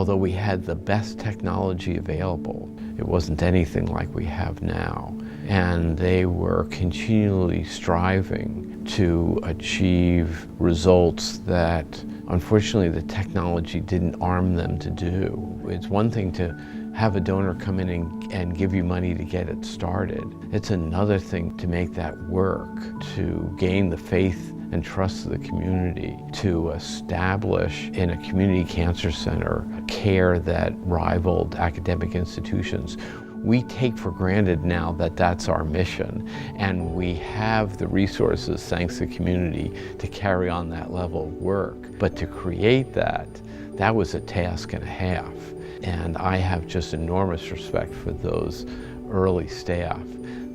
although we had the best technology available, it wasn't anything like we have now. And they were continually striving to achieve results that, unfortunately, the technology didn't arm them to do. It's one thing to have a donor come in and give you money to get it started. It's another thing to make that work, to gain the faith and trust of the community, to establish in a community cancer center care that rivaled academic institutions. We take for granted now that that's our mission, and we have the resources, thanks to the community, to carry on that level of work. But to create that was a task and a half. And I have just enormous respect for those early staff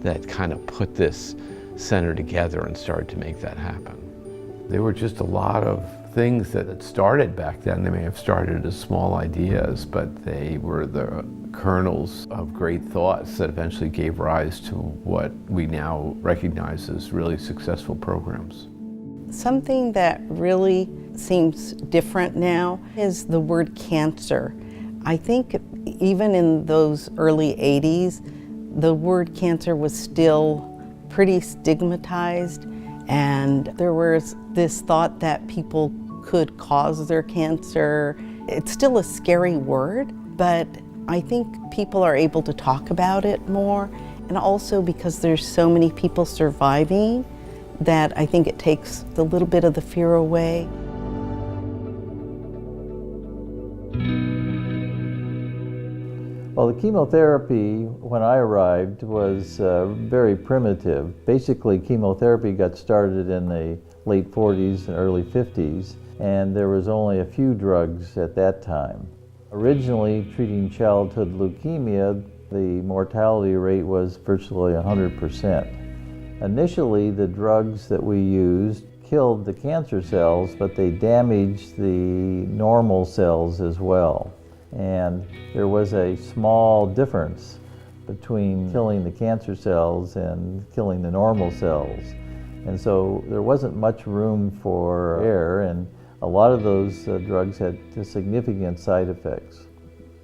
that kind of put this center together and started to make that happen. There were just a lot of things that had started back then. They may have started as small ideas, but they were the kernels of great thoughts that eventually gave rise to what we now recognize as really successful programs. Something that really seems different now is the word cancer. I think even in those early 80s, the word cancer was still pretty stigmatized, and there was this thought that people could cause their cancer. It's still a scary word, but I think people are able to talk about it more, and also because there's so many people surviving that I think it takes a little bit of the fear away. Well, the chemotherapy, when I arrived, was very primitive. Basically, chemotherapy got started in the late 40s and early 50s, and there was only a few drugs at that time. Originally, treating childhood leukemia, the mortality rate was virtually 100%. Initially, the drugs that we used killed the cancer cells, but they damaged the normal cells as well. And there was a small difference between killing the cancer cells and killing the normal cells. And so there wasn't much room for error, and a lot of those drugs had significant side effects.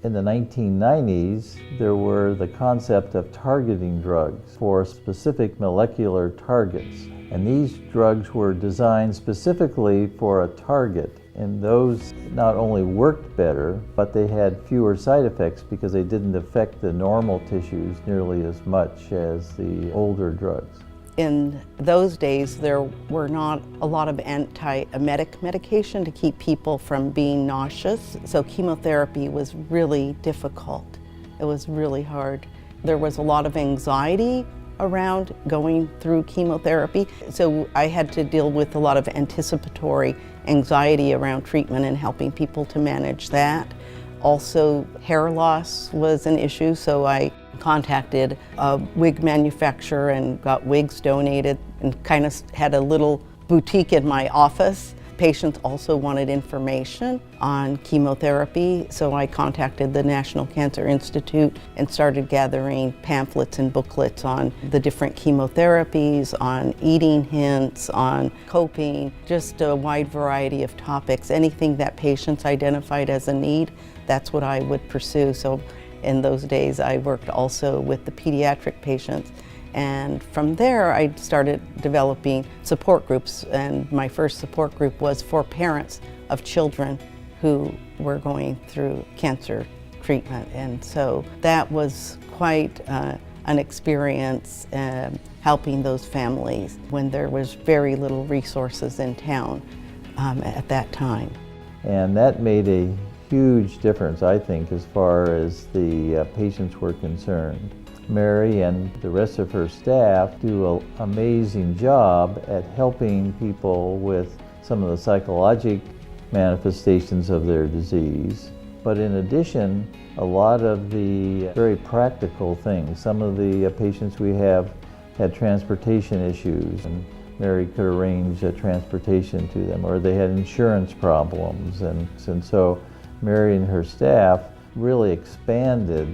In the 1990s, there were the concept of targeting drugs for specific molecular targets. And these drugs were designed specifically for a target. And those not only worked better, but they had fewer side effects because they didn't affect the normal tissues nearly as much as the older drugs. In those days, there were not a lot of antiemetic medication to keep people from being nauseous, so chemotherapy was really difficult. It was really hard. There was a lot of anxiety around going through chemotherapy, so I had to deal with a lot of anticipatory anxiety around treatment and helping people to manage that. Also, hair loss was an issue, so I contacted a wig manufacturer and got wigs donated and kind of had a little boutique in my office. Patients also wanted information on chemotherapy, so I contacted the National Cancer Institute and started gathering pamphlets and booklets on the different chemotherapies, on eating hints, on coping, just a wide variety of topics. Anything that patients identified as a need, that's what I would pursue. So in those days, I worked also with the pediatric patients. And from there, I started developing support groups, and my first support group was for parents of children who were going through cancer treatment. And so that was quite an experience helping those families when there was very little resources in town at that time. And that made a huge difference, I think, as far as the patients were concerned. Mary and the rest of her staff do an amazing job at helping people with some of the psychologic manifestations of their disease. But in addition, a lot of the very practical things. Some of the patients we have had transportation issues, and Mary could arrange transportation to them, or they had insurance problems. And so Mary and her staff really expanded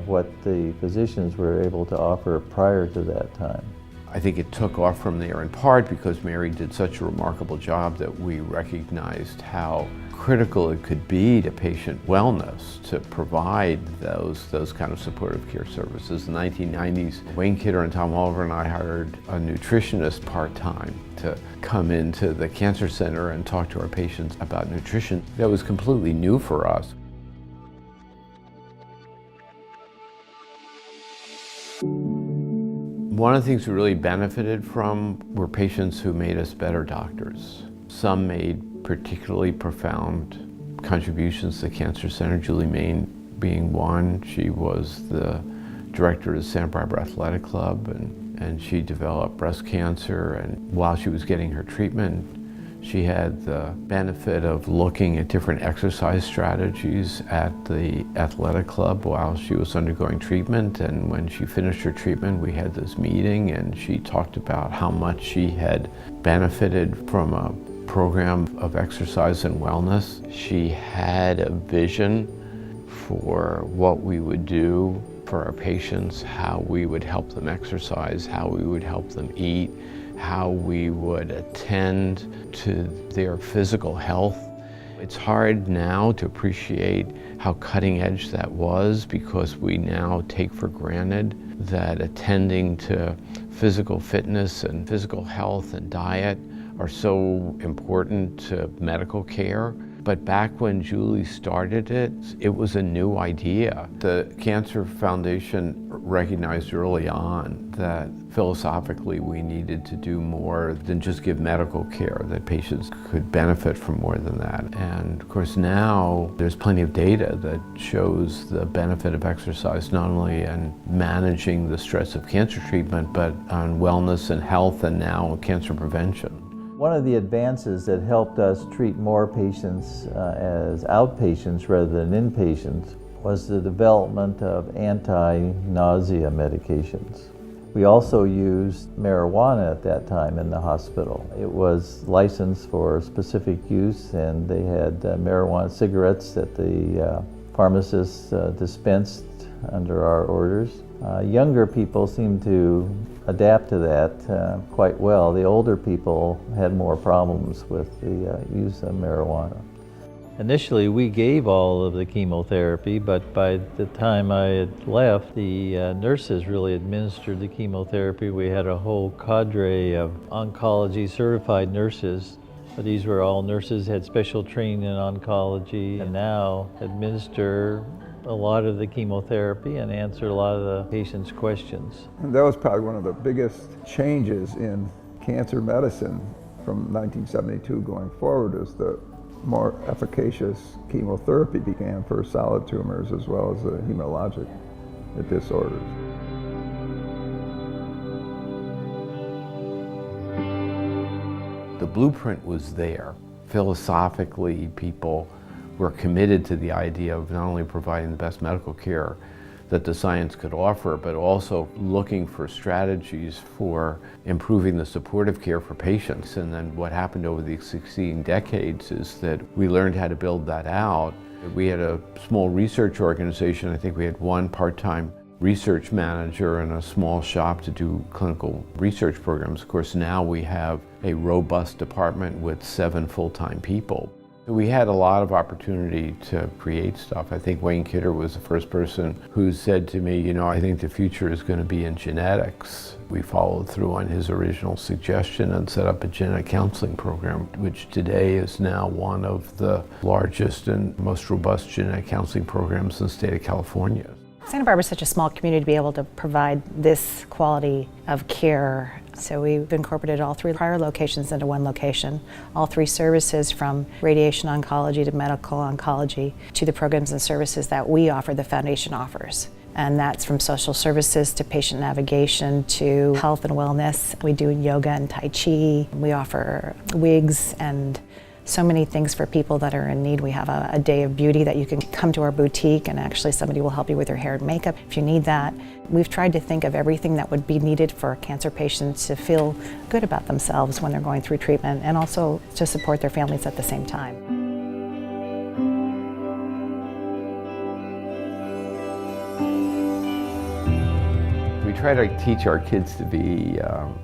what the physicians were able to offer prior to that time. I think it took off from there in part because Mary did such a remarkable job that we recognized how critical it could be to patient wellness to provide those kind of supportive care services. In the 1990s, Wayne Kidder and Tom Oliver and I hired a nutritionist part-time to come into the cancer center and talk to our patients about nutrition. That was completely new for us. One of the things we really benefited from were patients who made us better doctors. Some made particularly profound contributions to the Cancer Center, Julie Main being one. She was the director of the Santa Barbara Athletic Club, and she developed breast cancer. And while she was getting her treatment, she had the benefit of looking at different exercise strategies at the athletic club while she was undergoing treatment. And when she finished her treatment, we had this meeting, and she talked about how much she had benefited from a program of exercise and wellness. She had a vision for what we would do for our patients, how we would help them exercise, how we would help them eat, how we would attend to their physical health. It's hard now to appreciate how cutting edge that was because we now take for granted that attending to physical fitness and physical health and diet are so important to medical care. But back when Julie started it, it was a new idea. The Cancer Foundation recognized early on that philosophically we needed to do more than just give medical care, that patients could benefit from more than that. And of course now there's plenty of data that shows the benefit of exercise not only in managing the stress of cancer treatment, but on wellness and health and now cancer prevention. One of the advances that helped us treat more patients as outpatients rather than inpatients was the development of anti-nausea medications. We also used marijuana at that time in the hospital. It was licensed for specific use, and they had marijuana cigarettes that the pharmacists dispensed under our orders. Younger people seemed to adapt to that quite well. The older people had more problems with the use of marijuana. Initially, we gave all of the chemotherapy, but by the time I had left, the nurses really administered the chemotherapy. We had a whole cadre of oncology certified nurses. These were all nurses, had special training in oncology, and now administer a lot of the chemotherapy and answer a lot of the patient's questions. And that was probably one of the biggest changes in cancer medicine from 1972 going forward, is the more efficacious chemotherapy began for solid tumors as well as the hematologic disorders. The blueprint was there. Philosophically, people were committed to the idea of not only providing the best medical care that the science could offer, but also looking for strategies for improving the supportive care for patients. And then what happened over the succeeding decades is that we learned how to build that out. We had a small research organization. I think we had one part-time research manager in a small shop to do clinical research programs. Of course, now we have a robust department with 7 full-time people. We had a lot of opportunity to create stuff. I think Wayne Kidder was the first person who said to me, you know, I think the future is going to be in genetics. We followed through on his original suggestion and set up a genetic counseling program, which today is now one of the largest and most robust genetic counseling programs in the state of California. Santa Barbara is such a small community to be able to provide this quality of care. So we've incorporated all 3 prior locations into one location. All 3 services, from radiation oncology to medical oncology to the programs and services that we offer, the foundation offers. And that's from social services to patient navigation to health and wellness. We do yoga and Tai Chi. We offer wigs and so many things for people that are in need. We have a day of beauty that you can come to our boutique and actually somebody will help you with your hair and makeup if you need that. We've tried to think of everything that would be needed for cancer patients to feel good about themselves when they're going through treatment, and also to support their families at the same time. We try to teach our kids to be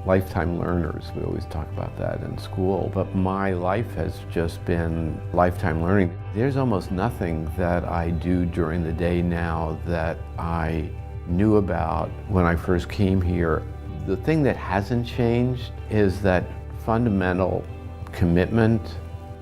lifetime learners. We always talk about that in school, but my life has just been lifetime learning. There's almost nothing that I do during the day now that I knew about when I first came here. The thing that hasn't changed is that fundamental commitment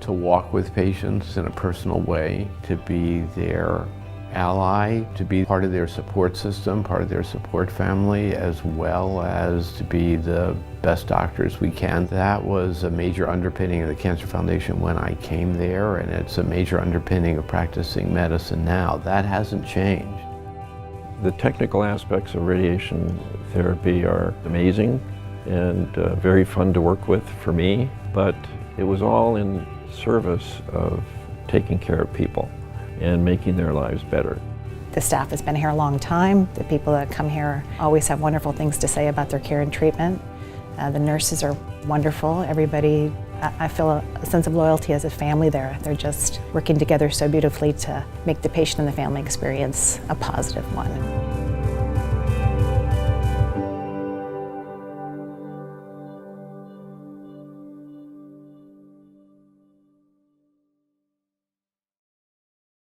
to walk with patients in a personal way, to be their ally, to be part of their support system, part of their support family, as well as to be the best doctors we can. That was a major underpinning of the Cancer Foundation when I came there, and it's a major underpinning of practicing medicine now. That hasn't changed. The technical aspects of radiation therapy are amazing and very fun to work with for me, but it was all in service of taking care of people and making their lives better. The staff has been here a long time. The people that come here always have wonderful things to say about their care and treatment. The nurses are wonderful. Everybody, I feel a sense of loyalty as a family there. They're just working together so beautifully to make the patient and the family experience a positive one.